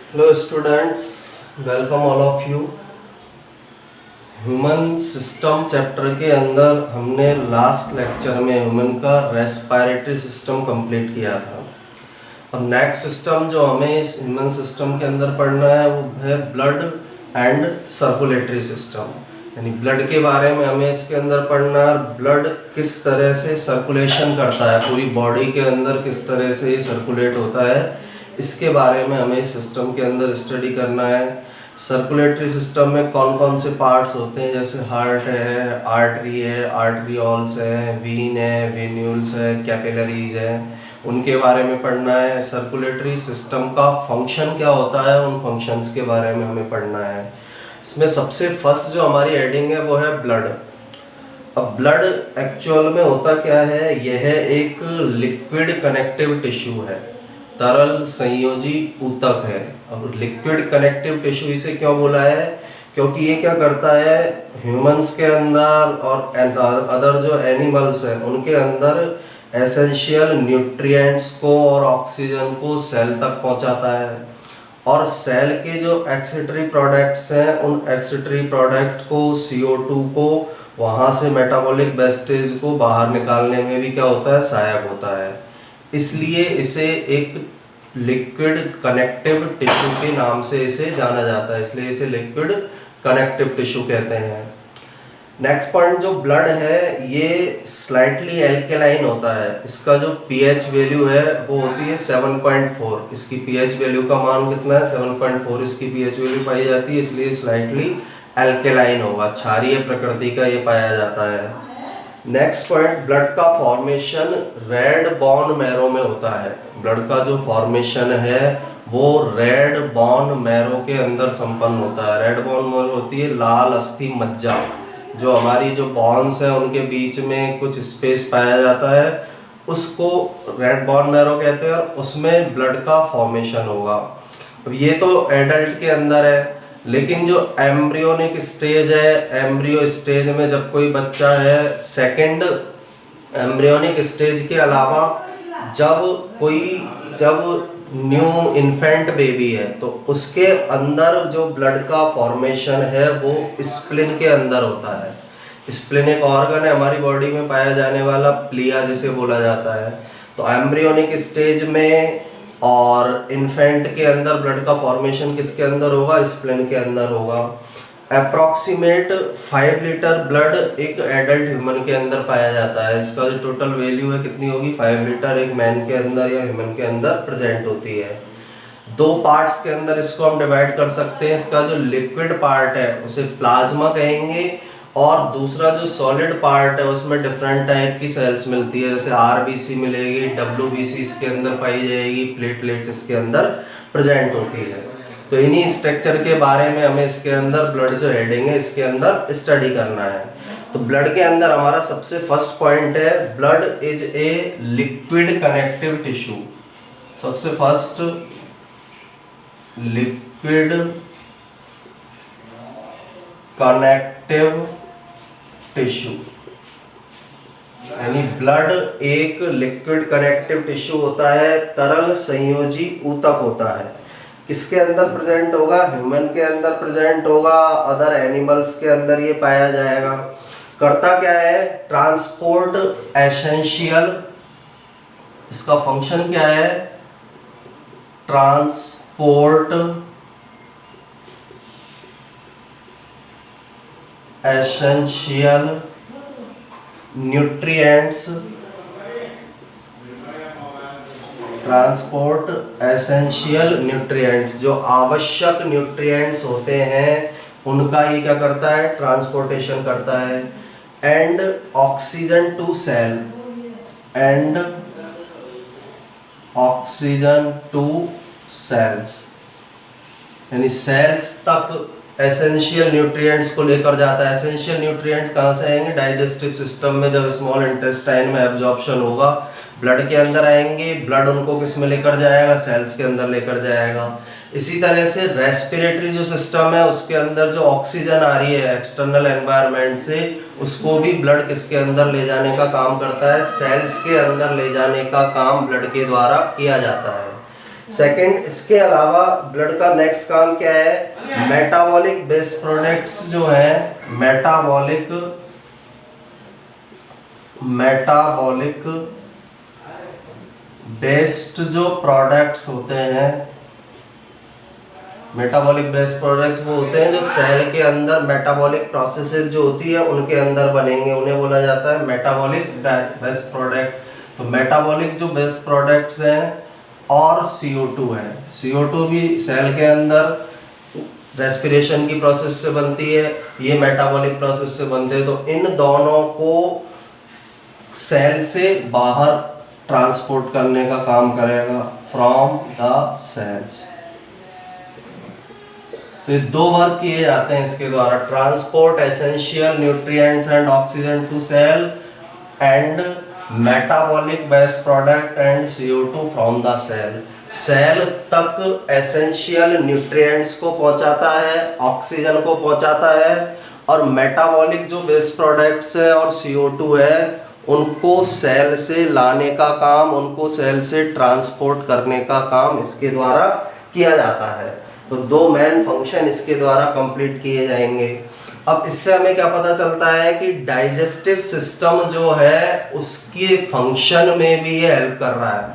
Hello students, welcome all of you. Human system chapter के अंदर हमने लास्ट लेक्चर में ह्यूमन का रेस्पिरेटरी सिस्टम कंप्लीट किया था। और नेक्स्ट सिस्टम जो हमें इस ह्यूमन सिस्टम के अंदर पढ़ना है वो है ब्लड एंड सर्कुलेटरी सिस्टम। यानी ब्लड के बारे में हमें इसके अंदर पढ़ना है, ब्लड किस तरह से सर्कुलेशन करता है, पूरी बॉडी के अंदर किस तरह से ये सर्कुलेट होता है, इसके बारे में हमें इस सिस्टम के अंदर स्टडी करना है। सर्कुलेटरी सिस्टम में कौन कौन से पार्ट्स होते हैं, जैसे हार्ट है, आर्टरियोल्स है, वीन है, वेन्यूल्स है, कैपिलरीज है, उनके बारे में पढ़ना है। सर्कुलेटरी सिस्टम का फंक्शन क्या होता है, उन फंक्शंस के बारे में हमें पढ़ना है। इसमें सबसे फर्स्ट जो हमारी हेडिंग है वो है ब्लड। अब ब्लड एक्चुअल में होता क्या है, यह एक लिक्विड कनेक्टिव टिश्यू है, तरल संयोजी ऊतक है। अब लिक्विड कनेक्टिव टिश्यू इसे क्यों बोला है, क्योंकि ये क्या करता है, ह्यूमंस के अंदर और अदर जो एनिमल्स हैं उनके अंदर एसेंशियल न्यूट्रिएंट्स को और ऑक्सीजन को सेल तक पहुंचाता है। और सेल के जो एक्सिटरी प्रोडक्ट्स हैं उन एक्सिटरी प्रोडक्ट को, CO2 को वहाँ से मेटाबॉलिक वेस्टेज को बाहर निकालने में भी क्या होता है, सहायक होता है। इसलिए इसे एक लिक्विड कनेक्टिव टिश्यू के नाम से इसे जाना जाता है, इसलिए इसे लिक्विड कनेक्टिव टिश्यू कहते हैं। नेक्स्ट पॉइंट, जो ब्लड है ये स्लाइटली एल्केलाइन होता है। इसका जो पीएच वैल्यू है वो होती है 7.4। इसकी पीएच वैल्यू का मान कितना है, 7.4 इसकी पीएच वैल्यू पाई जाती है, इसलिए स्लाइटली एल्केलाइन होगा, क्षारीय प्रकृति का ये पाया जाता है। नेक्स्ट पॉइंट, ब्लड का फॉर्मेशन रेड बोन मैरो में होता है। ब्लड का जो फॉर्मेशन है वो रेड बोन मैरो के अंदर संपन्न होता है। रेड बोन मैरो होती है लाल अस्थि मज्जा, जो हमारी जो बोन्स है उनके बीच में कुछ स्पेस पाया जाता है, उसको रेड बोन मैरो कहते हैं, और उसमें ब्लड का फॉर्मेशन होगा। अब ये तो एडल्ट के अंदर है, लेकिन जो एम्ब्रियोनिक स्टेज है, एम्ब्रियो स्टेज में जब कोई बच्चा है, सेकंड एम्ब्रियोनिक स्टेज के अलावा जब न्यू इन्फेंट बेबी है तो उसके अंदर जो ब्लड का फॉर्मेशन है वो स्प्लिन के अंदर होता है। स्प्लिन एक ऑर्गन है हमारी बॉडी में पाया जाने वाला, प्लिया जिसे बोला जाता है। तो एम्ब्रियोनिक स्टेज में और इन्फेंट के अंदर ब्लड का फॉर्मेशन किसके अंदर होगा, स्प्लिन के अंदर होगा। अप्रॉक्सीमेट 5 लीटर ब्लड एक एडल्ट ह्यूमन के अंदर पाया जाता है। इसका जो टोटल वैल्यू है कितनी होगी, 5 लीटर एक मैन के अंदर या ह्यूमन के अंदर प्रेजेंट होती है। दो पार्ट्स के अंदर इसको हम डिवाइड कर सकते हैं। इसका जो लिक्विड पार्ट है उसे प्लाज्मा कहेंगे, और दूसरा जो सॉलिड पार्ट है उसमें डिफरेंट टाइप की सेल्स मिलती है, जैसे RBC मिलेगी, WBC इसके अंदर पाई जाएगी, प्लेटलेट्स इसके अंदर प्रेजेंट होती है। तो इन्हीं स्ट्रक्चर के बारे में हमें इसके अंदर ब्लड जो हेडिंग है इसके अंदर स्टडी करना है। तो ब्लड के अंदर हमारा सबसे फर्स्ट पॉइंट है, blood is a liquid connective tissue. सबसे फर्स्ट, लिक्विड कनेक्टिव टिश्यू, यानी ब्लड एक लिक्विड कनेक्टिव टिश्यू होता है, तरल संयोजी ऊतक होता है। किसके अंदर प्रेजेंट होगा, ह्यूमन के अंदर प्रेजेंट होगा, अदर एनिमल्स के अंदर ये पाया जाएगा। करता क्या है, ट्रांसपोर्ट एसेंशियल, इसका फंक्शन क्या है, transport essential nutrients, transport essential nutrients, जो आवश्यक न्यूट्रिएंट्स होते हैं उनका ये क्या करता है, ट्रांसपोर्टेशन करता है। And oxygen to cell, and oxygen to cells, यानी सेल्स तक एसेंशियल न्यूट्रिएंट्स को लेकर जाता है। एसेंशियल न्यूट्रिएंट्स कहाँ से आएंगे, डाइजेस्टिव सिस्टम में जब स्मॉल इंटेस्टाइन में एब्जॉर्प्शन होगा ब्लड के अंदर आएंगे, ब्लड उनको किस में लेकर जाएगा, सेल्स के अंदर लेकर जाएगा। इसी तरह से रेस्पिरेटरी जो सिस्टम है उसके अंदर जो ऑक्सीजन आ रही है एक्सटर्नल एनवायरनमेंट से, उसको भी ब्लड किसके अंदर ले जाने का काम करता है, सेल्स के अंदर ले जाने का काम ब्लड के द्वारा किया जाता है। सेकंड, इसके अलावा ब्लड का नेक्स्ट काम क्या है, मेटाबॉलिक बेस्ड प्रोडक्ट्स जो है, मेटाबॉलिक बेस्ड जो प्रोडक्ट्स होते हैं, मेटाबॉलिक बेस्ड प्रोडक्ट्स वो होते हैं जो सेल के अंदर मेटाबॉलिक प्रोसेसेस जो होती है उनके अंदर बनेंगे, उन्हें बोला जाता है मेटाबॉलिक बेस्ड प्रोडक्ट। तो मेटाबॉलिक जो बेस्ड प्रोडक्ट्स हैं और CO2 है, CO2 भी सेल के अंदर रेस्पिरेशन की प्रोसेस से बनती है, ये मेटाबॉलिक प्रोसेस से बनते हैं। तो इन दोनों को सेल से बाहर ट्रांसपोर्ट करने का काम करेगा फ्रॉम द सेल्स। तो ये दो वर्क किए जाते हैं इसके द्वारा, transport essential nutrients and oxygen to cell and metabolic based product and CO2 from the cell. Cell तक एसेंशियल न्यूट्रिएंट्स को पहुंचाता है, ऑक्सीजन को पहुंचाता है, और मेटाबॉलिक जो बेस्ड प्रोडक्ट्स है और CO2 है उनको सेल से लाने का काम, उनको सेल से ट्रांसपोर्ट करने का काम इसके द्वारा किया जाता है। तो दो मेन फंक्शन इसके द्वारा कंप्लीट किए जाएंगे। अब इससे हमें क्या पता चलता है कि डाइजेस्टिव सिस्टम जो है उसके फंक्शन में भी ये हेल्प कर रहा है,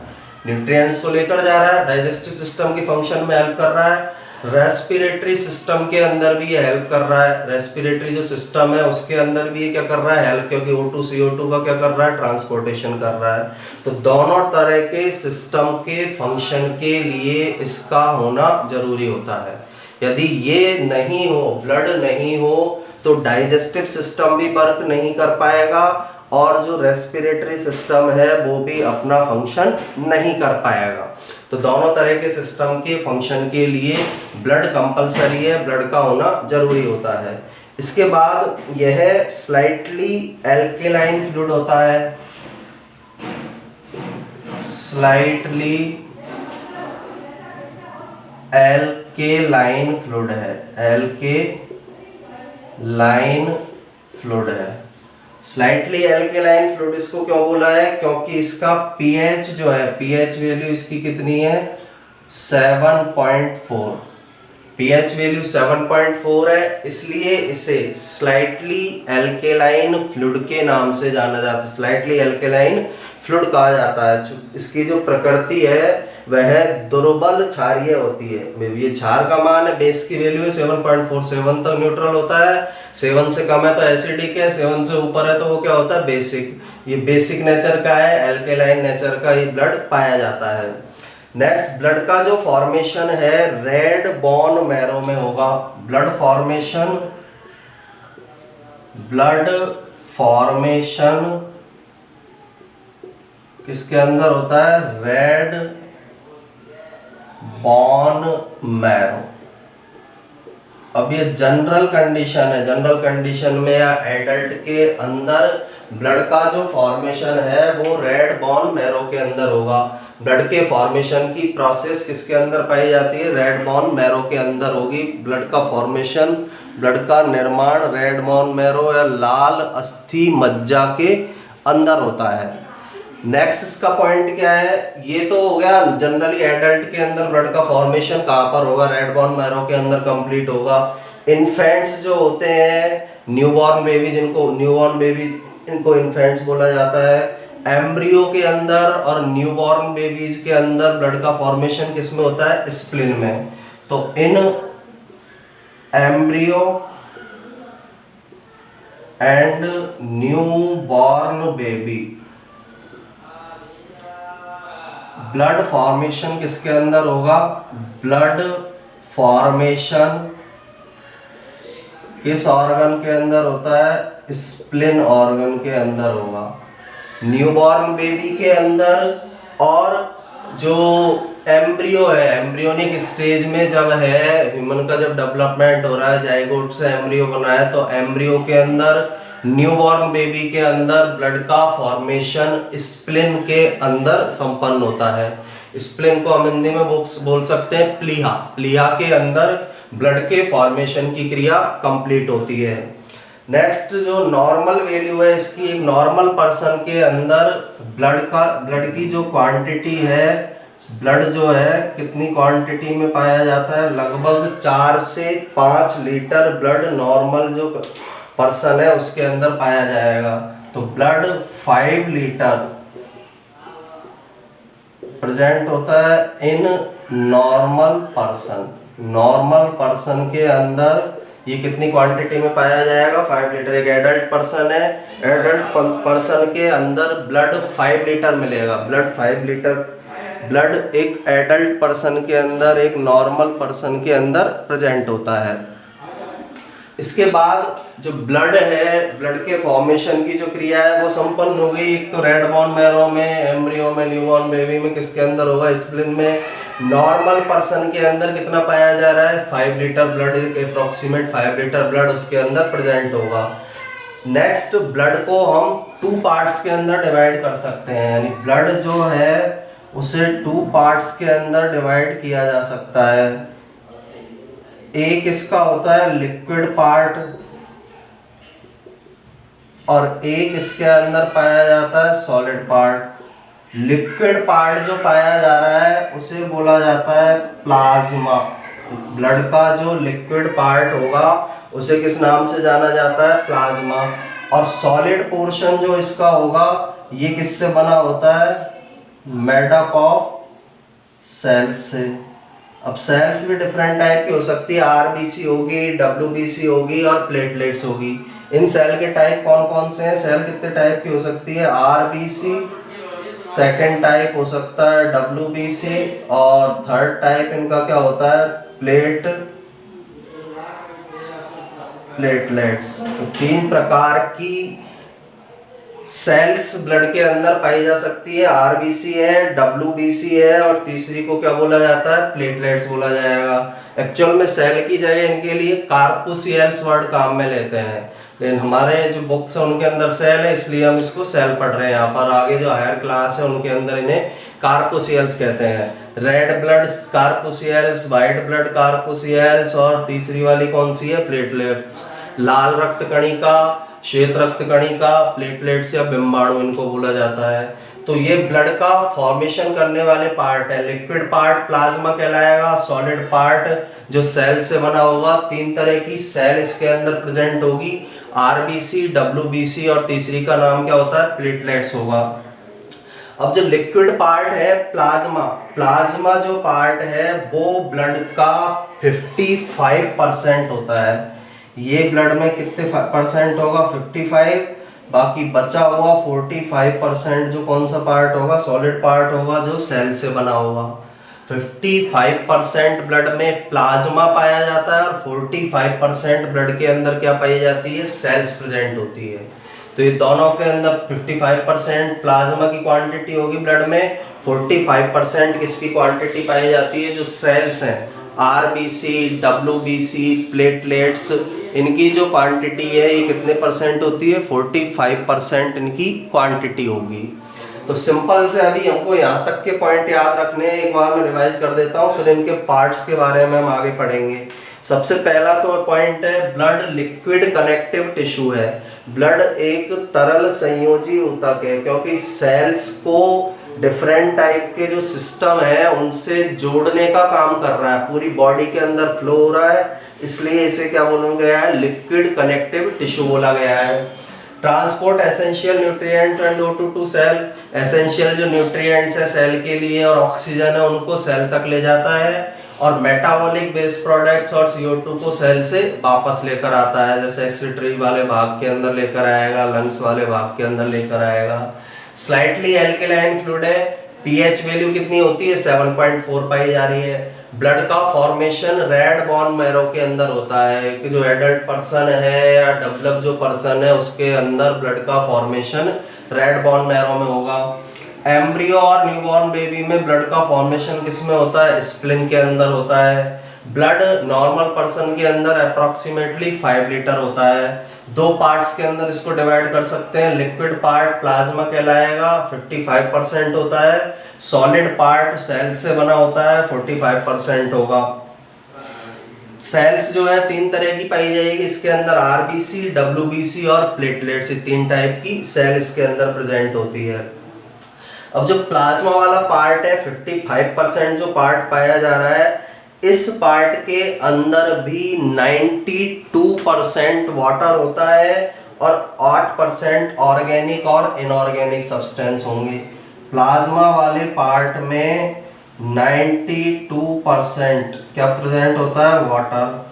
न्यूट्रिएंट्स को लेकर जा रहा है, डाइजेस्टिव सिस्टम के फंक्शन में हेल्प कर रहा है, रेस्पिरेटरी सिस्टम के अंदर भी ये हेल्प कर रहा है, रेस्पिरेटरी जो सिस्टम है उसके अंदर भी ये क्या कर रहा है, हेल्प, क्योंकि O2 CO2 का क्या कर रहा है, ट्रांसपोर्टेशन कर रहा है। तो दोनों तरह के सिस्टम के फंक्शन के लिए इसका होना जरूरी होता है। यदि ये नहीं हो, ब्लड नहीं हो, तो डाइजेस्टिव सिस्टम भी वर्क नहीं कर पाएगा और जो रेस्पिरेटरी सिस्टम है वो भी अपना फंक्शन नहीं कर पाएगा। तो दोनों तरह के सिस्टम के फंक्शन के लिए ब्लड कंपलसरी है, ब्लड का होना जरूरी होता है। इसके बाद यह स्लाइटली एल्केलाइन फ्लूइड होता है, स्लाइटली एल्केलाइन फ्लूइड है, एल्केलाइन फ्लूइड है। स्लाइटली एल्केलाइन फ्लूइड इसको क्यों बोला है, क्योंकि इसका pH जो है, pH वैल्यू इसकी कितनी है, 7.4, pH वैल्यू 7.4 है, इसलिए इसे स्लाइटली एल्केलाइन फ्लूइड के नाम से जाना जाता है, स्लाइटली एल्केलाइन फ्लूइड कहा जाता है। इसकी जो प्रकृति है वह दुर्बल क्षारीय होती है। ये क्षार का मान है, बेस की वैल्यू है 7.4, 7 तक न्यूट्रल होता है, 7 से कम है तो एसिडिक है, 7 से ऊपर है तो वो क्या होता है, बेसिक। ये बेसिक नेचर का है, एल्केलाइन नेचर का ये ब्लड पाया जाता है। नेक्स्ट, ब्लड का जो फॉर्मेशन है रेड बोन मैरो में होगा। ब्लड फॉर्मेशन किसके अंदर होता है, रेड बोन मैरो। अब ये जनरल कंडीशन है, जनरल कंडीशन में या एडल्ट के अंदर ब्लड का जो फॉर्मेशन है वो रेड बोन मैरो के अंदर होगा। ब्लड के फॉर्मेशन की प्रोसेस किसके अंदर पाई जाती है, रेड बोन मैरो के अंदर होगी। ब्लड का फॉर्मेशन, ब्लड का निर्माण रेड बोन मैरो या लाल अस्थि मज्जा के अंदर होता है। नेक्स्ट इसका पॉइंट क्या है, ये तो हो गया जनरली एडल्ट के अंदर ब्लड का फॉर्मेशन कहाँ पर होगा, रेड बोन मैरो के अंदर कंप्लीट होगा। इन्फेंट्स जो होते हैं, न्यूबॉर्न बेबी, जिनको न्यूबॉर्न बेबी इनको इन्फेंट्स बोला जाता है, एम्ब्रियो के अंदर और न्यूबॉर्न बेबीज के अंदर ब्लड का फॉर्मेशन किस में होता है, स्प्लीन में। तो इन embryo and newborn baby blood formation किसके अंदर होगा, ब्लड फॉर्मेशन किस ऑर्गन के अंदर होता है, स्प्लीन ऑर्गन के अंदर होगा, न्यूबॉर्न बेबी के अंदर। और जो एम्ब्रियो है, एम्ब्रियोनिक स्टेज में जब है, ह्यूमन का जब डेवलपमेंट हो रहा है, जाइगोट से एम्ब्रियो बना है, तो एम्ब्रियो के अंदर, न्यूबॉर्न बेबी के अंदर ब्लड का फॉर्मेशन स्प्लीन के अंदर संपन्न होता है। स्प्लीन को हम हिंदी में बोल सकते हैं प्लीहा। प्लीहा के अंदर ब्लड के फॉर्मेशन की क्रिया कंप्लीट होती है। नेक्स्ट जो नॉर्मल वैल्यू है इसकी, एक नॉर्मल पर्सन के अंदर ब्लड की जो क्वांटिटी है ब्लड जो है कितनी क्वांटिटी में पाया जाता है, लगभग 4 से 5 लीटर ब्लड नॉर्मल जो पर्सन है उसके अंदर पाया जाएगा। तो ब्लड 5 लीटर प्रेजेंट होता है in normal person. Normal person के अंदर ये कितनी क्वांटिटी में पाया जाएगा, 5 लीटर। एक एडल्ट पर्सन है, एडल्ट पर्सन के अंदर ब्लड 5 लीटर मिलेगा। ब्लड 5 लीटर ब्लड एक एडल्ट पर्सन के अंदर, एक नॉर्मल पर्सन के अंदर प्रेजेंट होता है। इसके बाद जो ब्लड है, ब्लड के फॉर्मेशन की जो क्रिया है वो संपन्न हो गई। एक तो रेड बोन मैरो में, एम्ब्रियो में, न्यूबॉर्न बेबी में, किसके अंदर होगा, स्प्लीन में। नॉर्मल पर्सन के अंदर कितना पाया जा रहा है, 5 litre blood, approximate 5 litre blood उसके अंदर प्रेजेंट होगा। नेक्स्ट, ब्लड को हम 2 पार्ट्स के अंदर डिवाइड कर सकते हैं, यानी ब्लड जो है उसे 2 पार्ट्स के अंदर डिवाइड किया जा सकता है। एक इसका होता है लिक्विड पार्ट और एक इसके अंदर पाया जाता है सॉलिड पार्ट। लिक्विड पार्ट जो पाया जा रहा है उसे बोला जाता है प्लाज्मा। ब्लड का जो लिक्विड पार्ट होगा उसे किस नाम से जाना जाता है, प्लाज्मा। और सॉलिड पोर्शन जो इसका होगा ये किससे बना होता है, मेड अप ऑफ सेल्स से। अब सेल्स भी डिफरेंट टाइप की हो सकती है, आरबीसी होगी, डब्ल्यूबीसी होगी और प्लेटलेट्स होगी। इन सेल के टाइप कौन कौन से हैं, सेल कितने टाइप की हो सकती है, आरबीसी, सेकेंड टाइप हो सकता है डब्ल्यूबीसी और थर्ड टाइप इनका क्या होता है, प्लेटलेट्स। तो 3 प्रकार की सेल्स ब्लड के अंदर पाई जा सकती है, आरबीसी है, डब्ल्यूबीसी है और तीसरी को क्या बोला जाता है, प्लेटलेट्स बोला जाएगा। एक्चुअल में सेल की जगह इनके लिए कार्पोसियल्स वर्ड काम में लेते हैं, लेकिन हमारे जो बुक्स है उनके अंदर सेल है, इसलिए हम इसको सेल पढ़ रहे हैं यहाँ पर। आगे जो हायर क्लास है उनके अंदर इन्हें कार्पोसियल्स कहते हैं। रेड ब्लड कार्पोसियल्स, व्हाइट ब्लड कार्पोसियल्स और तीसरी वाली कौन सी है, प्लेटलेट्स। लाल रक्त कणिका, श्वेत रक्त कणिका, प्लेटलेट्स या बिंबाणु इनको बोला जाता है। तो ये ब्लड का फॉर्मेशन करने वाले पार्ट है। लिक्विड पार्ट प्लाज्मा कहलाएगा, सॉलिड पार्ट जो सेल से बना होगा, 3 तरह की सेल इसके अंदर प्रेजेंट होगी, आरबीसी, डब्ल्यूबीसी और तीसरी का नाम क्या होता है, प्लेटलेट्स होगा। अब जो लिक्विड पार्ट है प्लाज्मा, प्लाज्मा जो पार्ट है वो ब्लड का 55% होता है। ये ब्लड में कितने % होगा, 55, बाकी बचा हुआ 45% जो कौन सा पार्ट होगा, सॉलिड पार्ट होगा जो सेल से बना होगा। 55% ब्लड में प्लाज्मा पाया जाता है और 45% ब्लड के अंदर क्या पाई जाती है, सेल्स प्रेजेंट होती है। तो ये दोनों के अंदर 55% प्लाज्मा की क्वांटिटी होगी ब्लड में, 45% किसकी क्वांटिटी पाई जाती है, जो सेल्स हैं, आरबीसी, डब्ल्यूबीसी, प्लेटलेट्स, इनकी जो क्वांटिटी है ये कितने % होती है, 45% इनकी क्वांटिटी होगी। तो सिंपल से अभी हमको यहाँ तक के पॉइंट याद रखने, एक बार मैं रिवाइज कर देता हूँ, फिर इनके पार्ट्स के बारे में हम आगे पढ़ेंगे। सबसे पहला तो पॉइंट है, ब्लड लिक्विड कनेक्टिव टिश्यू है। ब्लड एक तरल संयोजी ऊतक है, क्योंकि सेल्स को डिफरेंट टाइप के जो सिस्टम है उनसे जोड़ने का काम कर रहा है, पूरी बॉडी के अंदर फ्लो हो रहा है, इसलिए इसे क्या बोला गया है, लिक्विड कनेक्टिव टिश्यू बोला गया है। Transport essential nutrients and O2 to cell, essential जो न्यूट्रिएंट्स है सेल के लिए और ऑक्सीजन है उनको सेल तक ले जाता है, और मेटाबॉलिक बेस प्रोडक्ट्स और CO2 को सेल से वापस लेकर आता है, जैसे एक्सक्रीटरी वाले भाग के अंदर लेकर आएगा, लंग्स वाले भाग के अंदर लेकर आएगा। स्लाइटली एल्कलाइन फ्लूइड है, pH वैल्यू कितनी होती है, 7.4 पाई जा रही है। ब्लड का फॉर्मेशन रेड बोन मैरो के अंदर होता है, कि जो एडल्ट पर्सन है या डेवलप जो पर्सन है उसके अंदर ब्लड का फॉर्मेशन रेड बोन मैरो में होगा। एम्ब्रियो और न्यूबॉर्न बेबी में ब्लड का फॉर्मेशन किस में होता है, स्प्लीन के अंदर होता है। ब्लड नॉर्मल पर्सन के अंदर अप्रोक्सीमेटली 5 लीटर होता है। 2 पार्ट्स के अंदर इसको डिवाइड कर सकते हैं, लिक्विड पार्ट प्लाज्मा कहलाएगा, 55% होता है, सॉलिड पार्ट सेल से बना होता है, 45% होगा। सेल्स जो है 3 तरह की पाई जाएगी इसके अंदर, आरबीसी, डब्ल्यूबीसी और प्लेटलेट्स, 3 टाइप की सेल इसके अंदर प्रेजेंट होती है। अब जो प्लाज्मा वाला पार्ट है 55% जो पार्ट पाया जा रहा है, इस पार्ट के अंदर भी 92% वाटर होता है और 8% ऑर्गेनिक और इनऑर्गेनिक सब्सटेंस होंगे। प्लाज्मा वाले पार्ट में 92% क्या प्रेजेंट होता है, वाटर,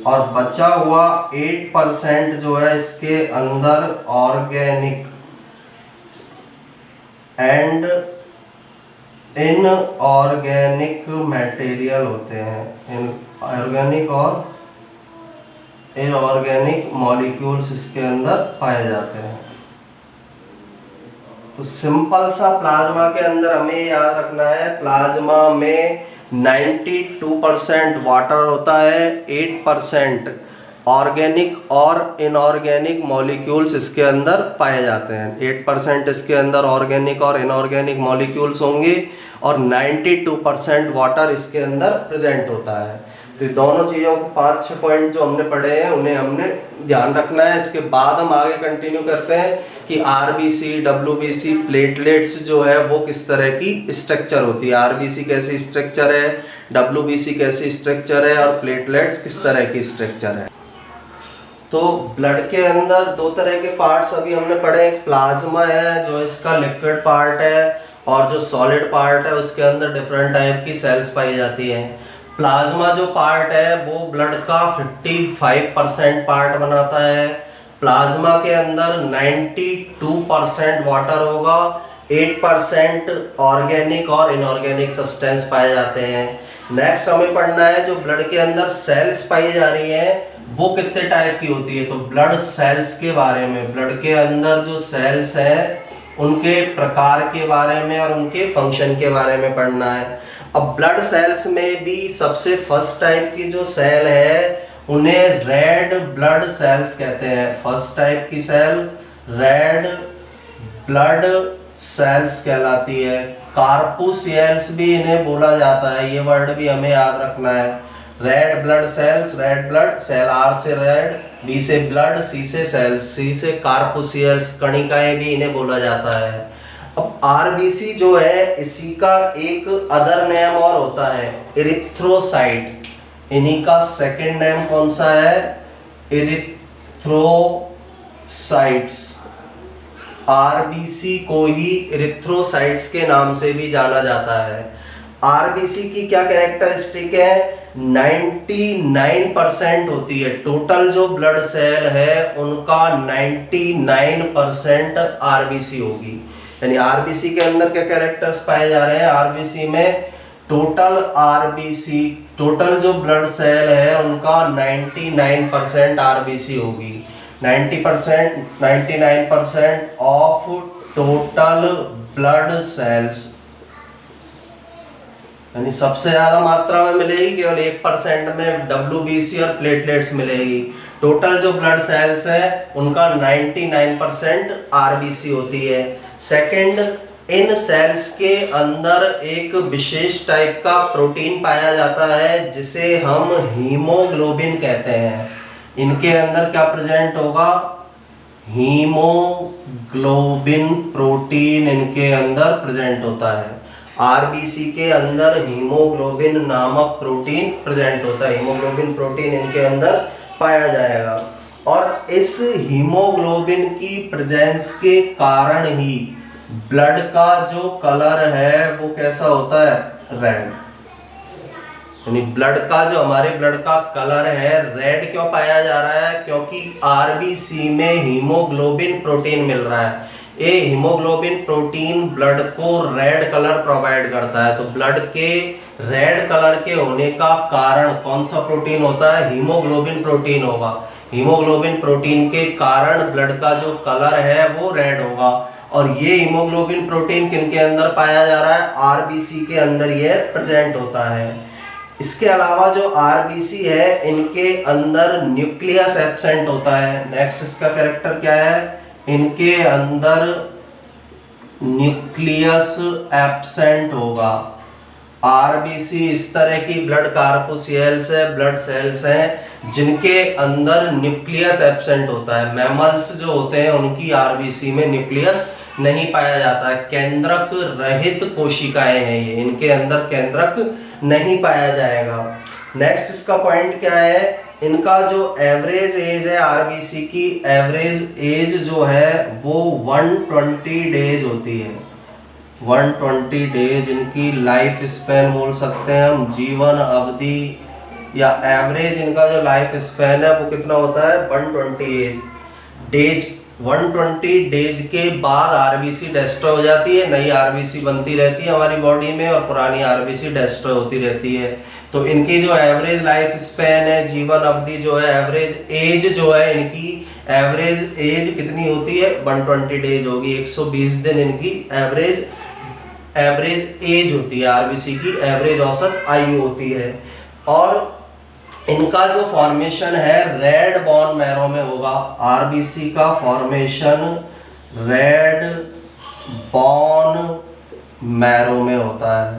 और बचा हुआ 8% जो है इसके अंदर ऑर्गेनिक एंड इनऑर्गेनिक मटेरियल होते हैं। इनऑर्गेनिक और इनऑर्गेनिक मॉलिक्यूल्स इसके अंदर पाए जाते हैं। तो सिंपल सा प्लाज्मा के अंदर हमें याद रखना है, प्लाज्मा में 92% वाटर होता है, 8% ऑर्गेनिक और इनऑर्गेनिक मॉलिक्यूल्स इसके अंदर पाए जाते हैं। 8% इसके अंदर ऑर्गेनिक और इनऑर्गेनिक मॉलिक्यूल्स होंगे और 92% वाटर इसके अंदर प्रेजेंट होता है। तो दोनों चीज़ों को 5-6 पॉइंट जो हमने पढ़े हैं उन्हें हमने ध्यान रखना है। इसके बाद हम आगे कंटिन्यू करते हैं कि आरबीसी, डब्ल्यूबीसी, प्लेटलेट्स जो है वो किस तरह की स्ट्रक्चर होती है, आरबीसी कैसी स्ट्रक्चर है, डब्ल्यूबीसी कैसी स्ट्रक्चर है और प्लेटलेट्स किस तरह की स्ट्रक्चर है। तो ब्लड के अंदर दो तरह के पार्ट्स अभी हमने पढ़े, एक प्लाज्मा है जो इसका लिक्विड पार्ट है और जो सॉलिड पार्ट है उसके अंदर डिफरेंट टाइप की सेल्स पाई जाती हैं। प्लाज्मा जो पार्ट है वो ब्लड का 55% पार्ट बनाता है। प्लाज्मा के अंदर 92% वाटर होगा, 8% ऑर्गेनिक और इनऑर्गेनिक सब्सटेंस पाए जाते हैं। नेक्स्ट हमें पढ़ना है जो ब्लड के अंदर सेल्स पाई जा रही हैं वो कितने टाइप की होती है। तो ब्लड सेल्स के बारे में, ब्लड के अंदर जो सेल्स हैं उनके प्रकार के बारे में और उनके फंक्शन के बारे में पढ़ना है। अब ब्लड सेल्स में भी सबसे फर्स्ट टाइप की जो सेल है उन्हें रेड ब्लड सेल्स कहते हैं। फर्स्ट टाइप की सेल रेड ब्लड सेल्स कहलाती है। कार्पुसियल्स भी इन्हें बोला जाता है, ये वर्ड भी हमें याद रखना है। Red blood cells, red blood cell, R से रेड, बी से ब्लड, सी से सेल्स, सी से कार्पुसियल्स, कणिकाएं भी इन्हें बोला जाता है। अब आरबीसी जो है इसी का एक अदर नेम और होता है इरिथ्रोसाइट। इन्हीं का सेकंड नेम कौन सा है, इरिथ्रोसाइट्स। आरबीसी को ही इरिथ्रोसाइट्स के नाम से भी जाना जाता है। आरबीसी की क्या कैरेक्टरिस्टिक है, 99% होती है। टोटल जो ब्लड सेल है उनका 99% आरबीसी होगी। यानी आरबीसी के अंदर क्या कैरेक्टर्स पाए जा रहे हैं, आरबीसी में टोटल जो ब्लड सेल है उनका 99% आरबीसी होगी। 99% ऑफ टोटल ब्लड सेल्स, यानी सबसे ज्यादा मात्रा में मिलेगी केवल 1% में डब्ल्यूबीसी और प्लेटलेट्स मिलेगी। टोटल जो ब्लड सेल्स है उनका 99% आरबीसी होती है। सेकंड, इन सेल्स के अंदर एक विशेष टाइप का प्रोटीन पाया जाता है जिसे हम हीमोग्लोबिन कहते हैं। इनके अंदर क्या प्रेजेंट होगा, हीमोग्लोबिन प्रोटीन इनके अंदर प्रेजेंट होता है। आरबीसी के अंदर हीमोग्लोबिन नामक प्रोटीन प्रेजेंट होता है। हीमोग्लोबिन प्रोटीन इनके अंदर पाया जाएगा और इस हीमोग्लोबिन की प्रेजेंस के कारण ही ब्लड का जो कलर है वो कैसा होता है, रेड। यानी ब्लड का जो हमारे ब्लड का कलर है रेड क्यों पाया जा रहा है, क्योंकि आरबीसी में हीमोग्लोबिन प्रोटीन मिल रहा है। ये हीमोग्लोबिन प्रोटीन ब्लड को रेड कलर प्रोवाइड करता है। तो ब्लड के रेड कलर के होने का कारण कौन सा प्रोटीन होता है, हीमोग्लोबिन प्रोटीन होगा। हीमोग्लोबिन प्रोटीन के कारण ब्लड का जो कलर है वो रेड होगा। और ये हीमोग्लोबिन प्रोटीन किनके अंदर पाया जा रहा है, आरबीसी के अंदर ये प्रेजेंट होता है। इसके अलावा जो आरबीसी है इनके अंदर न्यूक्लियस एब्सेंट होता है। नेक्स्ट इसका कैरेक्टर क्या है, इनके अंदर न्यूक्लियस एब्सेंट होगा। आरबीसी इस तरह की ब्लड कार्पुसियल्स है, ब्लड सेल्स हैं जिनके अंदर न्यूक्लियस एब्सेंट होता है। मैमल्स जो होते हैं उनकी आरबीसी में न्यूक्लियस नहीं पाया जाता है, केंद्रक रहित कोशिकाएं हैं ये, इनके अंदर केंद्रक नहीं पाया जाएगा। नेक्स्ट इसका पॉइंट क्या है, इनका जो एवरेज एज है आरबीसी की, एवरेज एज जो है वो 120 डेज होती है। 120 डेज इनकी लाइफ स्पैन बोल सकते हैं हम, जीवन अवधि या एवरेज इनका जो लाइफ स्पैन है वो कितना होता है 128 डेज। 120 डेज के बाद आरबीसी डेस्ट्रॉय हो जाती है, नई आरबीसी बनती रहती है हमारी बॉडी में और पुरानी आरबीसी डेस्ट्रॉय होती रहती है। तो इनकी जो एवरेज लाइफ स्पैन है, जीवन अवधि जो है, एवरेज एज जो है इनकी, एवरेज एज कितनी होती है 120 डेज होगी, 120 दिन इनकी एवरेज एज होती है आरबीसी की, एवरेज औसत आयु होती है। और इनका जो फॉर्मेशन है रेड बोन मैरो में होगा, आरबीसी का फॉर्मेशन रेड बोन मैरो में होता है।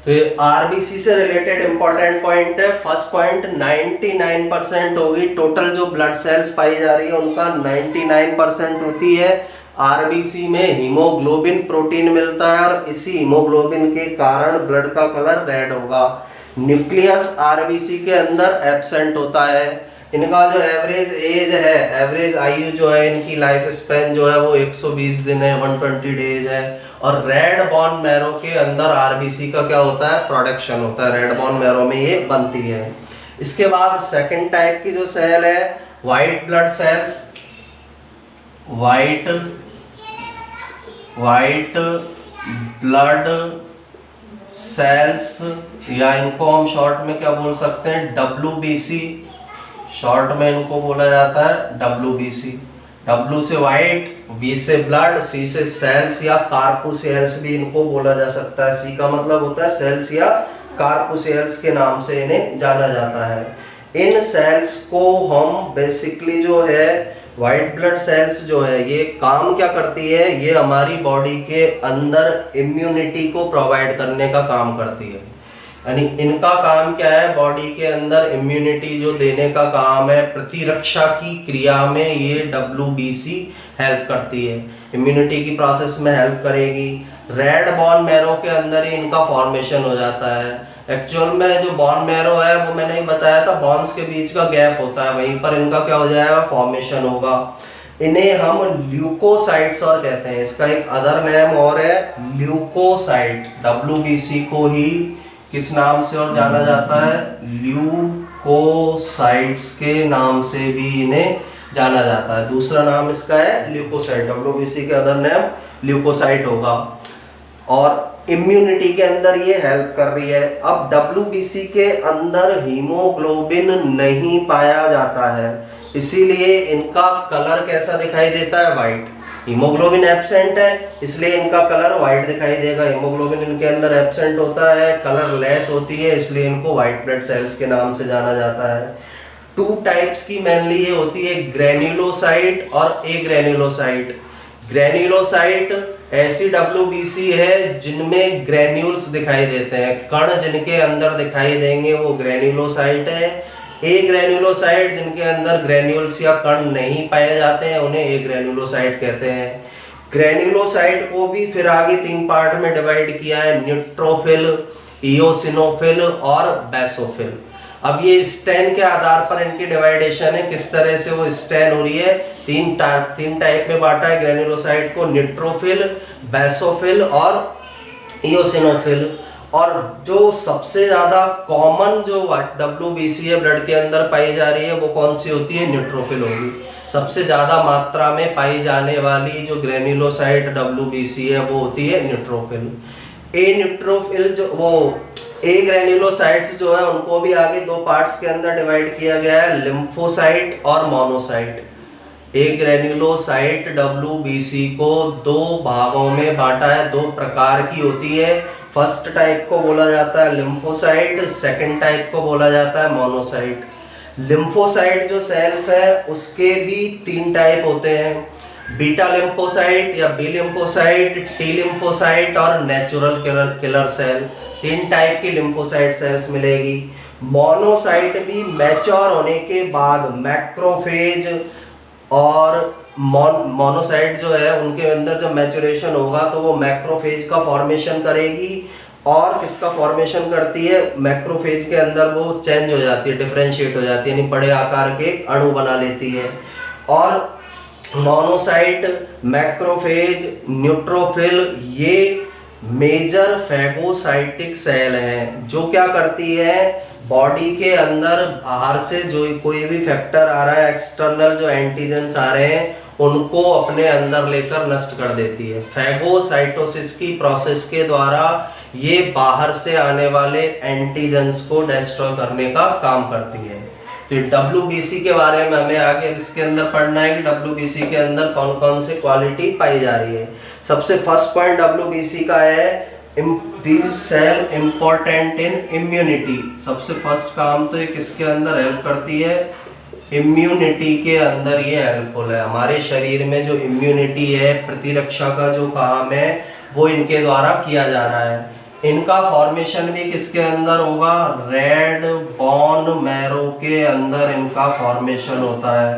तो ये आरबीसी से रिलेटेड इंपॉर्टेंट पॉइंट है। फर्स्ट पॉइंट 99% होगी, टोटल जो ब्लड सेल्स पाई जा रही है उनका 99% होती है। आरबीसी में हीमोग्लोबिन प्रोटीन मिलता है और इसी हीमोग्लोबिन के कारण ब्लड का कलर रेड होगा। न्यूक्लियस आरबीसी के अंदर एब्सेंट होता है। इनका जो एवरेज एज है, एवरेज आयु जो है इनकी, लाइफ स्पैन जो है वो 120 दिन है, 120 डेज है। और रेड बोन मैरो के अंदर आरबीसी का क्या होता है प्रोडक्शन होता है, रेड बोन मैरो में ये बनती है। इसके बाद सेकंड टाइप की जो सेल है white blood cells, white blood cells, या इनको हम शॉर्ट में क्या बोल सकते हैं WBC, शॉर्ट में इनको बोला जाता है WBC। W से व्हाइट, B से ब्लड, C से सेल्स या कार्पुसेल्स भी इनको बोला जा सकता है। C का मतलब होता है सेल्स या कार्पुसेल्स के नाम से इन्हें जाना जाता है। इन सेल्स को हम बेसिकली जो है व्हाइट ब्लड सेल्स जो है ये काम क्या करती है, ये हमारी बॉडी के अंदर इम्यूनिटी को प्रोवाइड करने का काम करती है। यानी इनका काम क्या है, बॉडी के अंदर इम्यूनिटी जो देने का काम है, प्रतिरक्षा की क्रिया में ये WBC हेल्प करती है, इम्यूनिटी की प्रोसेस में हेल्प करेगी। रेड बोन मैरो के अंदर ही इनका फॉर्मेशन हो जाता है। एक्चुअल में जो बोन मैरो है वो मैंने ही बताया था, बोन्स के बीच का गैप होता है, वहीं पर इनका क्या हो जाएगा फॉर्मेशन होगा। इन्हें हम ल्यूकोसाइट्स और कहते हैं, इसका एक अदर नेम और है ल्यूकोसाइट। WBC को ही किस नाम से और जाना जाता है, ल्यूकोसाइट्स के नाम से भी इन्हें जाना जाता है। दूसरा नाम इसका है ल्यूकोसाइट, WBC के अदर नेम ल्यूकोसाइट होगा। और इम्यूनिटी के अंदर ये हेल्प कर रही है। अब WBC के अंदर हीमोग्लोबिन नहीं पाया जाता है, इसीलिए इनका कलर कैसा दिखाई देता है व्हाइट। हीमोग्लोबिन एब्सेंट है इसलिए इनका कलर व्हाइट दिखाई देगा। हीमोग्लोबिन इनके अंदर एब्सेंट होता है, कलर लेस होती है, इसलिए इनको व्हाइट ब्लड सेल्स के नाम से जाना जाता है। 2 टाइप्स की मेनली ये होती है, ग्रेन्युलोसाइट और एग्रेन्युलोसाइट। ग्रेन्युलोसाइट ऐसी WBC है जिनमें ग्रेन्यूल्स दिखाई देते हैं, कण जिनके अंदर दिखाई देंगे वो ग्रेन्युलोसाइट है। एग्रेन्युलोसाइट जिनके अंदर ग्रेन्यूल्स या कण नहीं पाए जाते हैं उन्हें एग्रेन्युलोसाइट कहते हैं। ग्रेन्युलोसाइट को भी फिर आगे 3 पार्ट में डिवाइड किया है, न्यूट्रोफिल, इओसिनोफिल और बेसोफिल। अब ये स्टेन के आधार पर इनकी डिवाइडेशन है, किस तरह से वो स्टेन हो रही है। 3 टाइप में बांटा है ग्रेन्युलोसाइट को, न्यूट्रोफिल, बेसोफिल और इओसिनोफिल। और जो सबसे ज्यादा कॉमन जो WBC है ब्लड के अंदर पाई जा रही है वो कौन सी होती है, न्यूट्रोफिल होगी। सबसे ज्यादा मात्रा में पाई जाने वाली जो ग्रेन्युलोसाइट WBC है वो होती है न्यूट्रोफिल। न्यूट्रोफिल जो वो ग्रेन्युलोसाइट्स जो है उनको भी आगे 2 पार्ट्स के अंदर डिवाइड किया गया है, लिम्फोसाइट और मोनोसाइट। ग्रेन्युलोसाइट WBC को 2 भागों में बांटा है, 2 प्रकार की होती है। फर्स्ट टाइप को बोला जाता है लिम्फोसाइट, सेकंड टाइप को बोला जाता है मोनोसाइट। लिम्फोसाइट जो सेल्स है उसके भी 3 टाइप होते हैं, बीटा लिम्फोसाइट या बी लिम्फोसाइट, टी लिम्फोसाइट और नेचुरल किलर सेल। 3 टाइप की लिम्फोसाइट सेल्स मिलेगी। मोनोसाइट भी मैच्योर होने के बाद मैक्रोफेज और मोनोसाइट जो है उनके अंदर जब मैचुरेशन होगा तो वो मैक्रोफेज का फॉर्मेशन करेगी, और किसका फॉर्मेशन करती है, मैक्रोफेज के अंदर वो चेंज हो जाती है, डिफरेंशिएट हो जाती है, यानी बड़े आकार के अणु बना लेती है। और मोनोसाइट, मैक्रोफेज, न्यूट्रोफिल ये मेजर फैगोसाइटिक सेल हैं जो क्या करती है, बॉडी के अंदर बाहर से जो कोई भी फैक्टर आ रहा है, एक्सटर्नल जो एंटीजेंस आ रहे हैं उनको अपने अंदर लेकर नष्ट कर देती है। फैगोसाइटोसिस की प्रोसेस के द्वारा ये बाहर से आने वाले एंटीजेंस को डिस्ट्रॉय करने का काम करती है। तो WBC के बारे में हमें आगे इसके अंदर पढ़ना है कि WBC के अंदर कौन कौन से क्वालिटी पाई जा रही है। सबसे फर्स्ट पॉइंट WBC का है this cell important in immunity. सबसे फर्स्ट काम तो ये किसके अंदर हेल्प करती है, इम्यूनिटी के अंदर ये हेल्पफुल है। हमारे शरीर में जो इम्यूनिटी है, प्रतिरक्षा का जो काम है वो इनके द्वारा किया जा रहा है। इनका फॉर्मेशन भी किसके अंदर होगा, रेड बोन मैरो के अंदर इनका फॉर्मेशन होता है।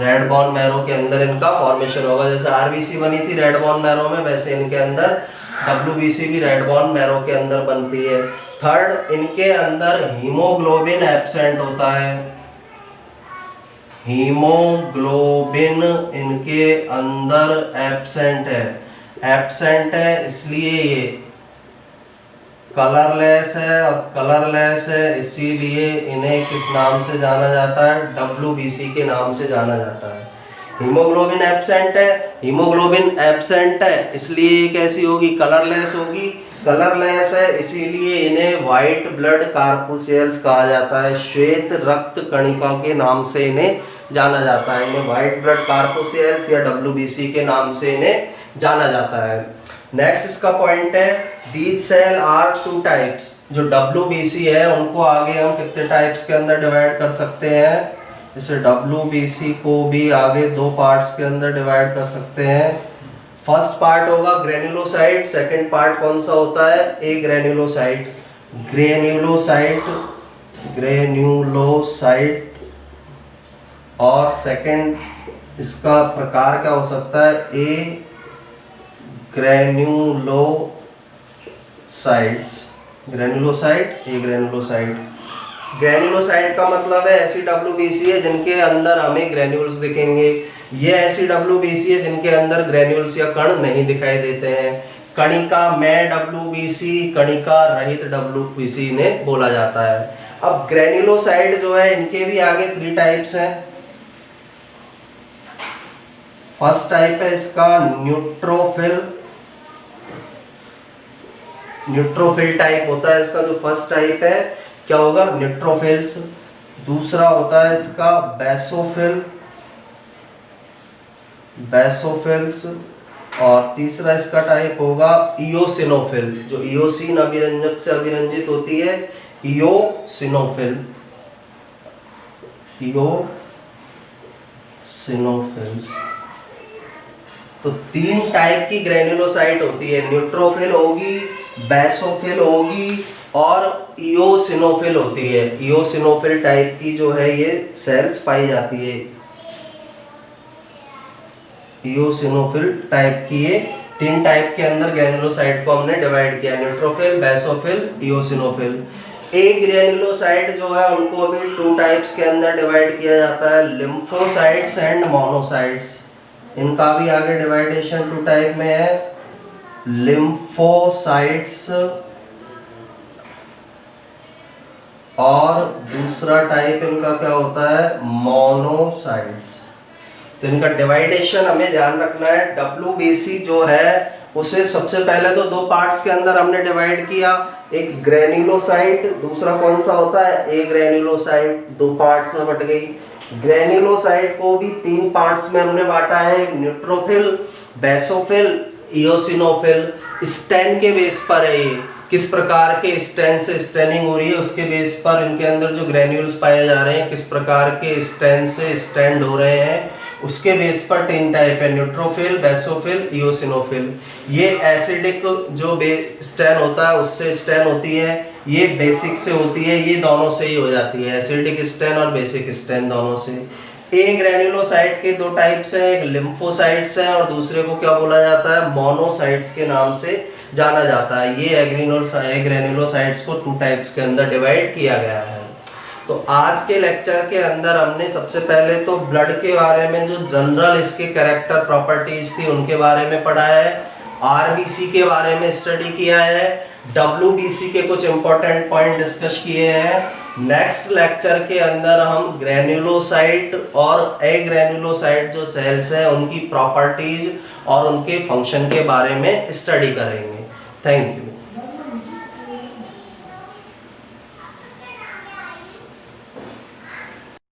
रेड बोन मैरो के अंदर इनका फॉर्मेशन होगा। जैसे RBC बनी थी रेड बोन मैरो में, वैसे इनके अंदर WBC भी रेड बोन मैरो के अंदर बनती है। थर्ड, इनके अंदर हीमोग्लोबिन एब्सेंट होता है। हीमोग्लोबिन इनके अंदर एब्सेंट है, इसलिए ये कलरलेस है, और कलरलेस है इसीलिए इन्हें किस नाम से जाना जाता है, WBC के नाम से जाना जाता है। हीमोग्लोबिन एब्सेंट है इसलिए कैसी होगी, कलरलेस होगी। कलरलेस है इसीलिए इन्हें व्हाइट ब्लड कार्पुसेल्स कहा जाता है। श्वेत रक्त कणिका के नाम से इन्हें जाना जाता है। इन्हें व्हाइट ब्लड कार्पुसेल्स या WBC के नाम से इन्हें जाना जाता है। नेक्स्ट इसका पॉइंट है, these cell are two types. जो WBC है उनको आगे हम कितने टाइप्स के अंदर डिवाइड कर सकते हैं, जैसे WBC को भी आगे दो पार्ट्स के अंदर डिवाइड कर सकते हैं। फर्स्ट पार्ट होगा ग्रेन्युलोसाइट, सेकंड पार्ट कौन सा होता है, ए ग्रेन्युलोसाइट। ग्रेन्युलोसाइट और सेकंड इसका प्रकार क्या हो सकता है, ए ग्रेन्युलोसाइट। ग्रेन्युलोसाइट का मतलब है ऐसी WBC है जिनके अंदर हमें ग्रेन्यूल्स दिखेंगे। ये ऐसी WBC है जिनके अंदर ग्रेन्यूल्स या कण नहीं दिखाई देते हैं। कणिका में WBC, कणिका रहित WBC इन्हें बोला जाता है। अब ग्रेन्युलोसाइट जो है इनके भी आगे 3 टाइप्स हैं। फर्स्ट टाइप है इसका न्यूट्रोफिल टाइप होता है इसका। जो फर्स्ट टाइप है क्या होगा, न्यूट्रोफिल्स। दूसरा होता है इसका बेसोफिल्स, और तीसरा इसका टाइप होगा इयोसिनोफिल। जो इयोसिन अभिरंजक से अभिरंजित होती है, इयोसिनोफिल्स। तो 3 टाइप की ग्रेन्युलोसाइट होती है, न्यूट्रोफिल होगी, बेसोफिल होगी और इयोसिनोफिल होती है। इयोसिनोफिल टाइप की जो है ये सेल्स पाई जाती है। इयोसिनोफिल टाइप की ये 3 टाइप के अंदर ग्रेन्युलोसाइट को हमने डिवाइड किया, न्यूट्रोफिल, बेसोफिल, इयोसिनोफिल। एक ग्रेन्युलोसाइट जो है उनको भी 2 टाइप्स के अंदर डिवाइड किया जाता है, लिम्फोसाइट्स एंड मोनोसाइट्स। इनका भी आगे डिवाइडेशन 2 टाइप में है, लिम्फोसाइट्स और दूसरा टाइप इनका क्या होता है, मोनोसाइट्स। तो इनका डिवाइडेशन हमें ध्यान रखना है। WBC जो है उसे सबसे पहले तो 2 पार्ट्स के अंदर हमने डिवाइड किया, एक ग्रेन्युलोसाइट, दूसरा कौन सा होता है, ए ग्रेन्युलोसाइट। 2 पार्ट्स में बट गई। ग्रेन्युलोसाइट को भी 3 पार्ट्स में हमने बांटा है, एक न्यूट्रोफिल, बेसोफिल, इयोसिनोफिल। स्टेन के बेस पर है ये, किस प्रकार के स्टेन से स्टेनिंग हो रही है उसके बेस पर इनके अंदर जो ग्रेन्यूल्स पाए जा रहे हैं, किस प्रकार के स्टेन से स्टैंड हो रहे हैं, उसके बेस पर 3 टाइप है, न्यूट्रोफिल, बेसोफिल, इयोसिनोफिल। ये एसिडिक जो स्टेन होता है उससे स्टेन होती है, ये बेसिक से होती है, ये दोनों से ही हो जाती है, एसिडिक स्टेन और बेसिक स्टेन दोनों से। ए ग्रेन्युलोसाइट के दो टाइप्स हैं, एक लिम्फोसाइट्स हैं और दूसरे को क्या बोला जाता है, मोनोसाइट्स के नाम से जाना जाता है। ये ग्रेन्युलोसाइट्स को टू टाइप्स के अंदर डिवाइड किया गया है। तो आज के लेक्चर के अंदर हमने सबसे पहले तो ब्लड के बारे में जो जनरल इसके कैरेक्टर प्रॉपर्टीज थी उनके बारे में पढ़ा है, आरबीसी के बारे में स्टडी किया है, डब्ल्यूबीसी के कुछ इंपॉर्टेंट पॉइंट डिस्कस किए हैं। नेक्स्ट लेक्चर के अंदर हम ग्रेन्युलोसाइट और एग्रेन्युलोसाइट जो सेल्स हैं उनकी प्रॉपर्टीज और उनके फंक्शन के बारे में स्टडी करेंगे। Thank you.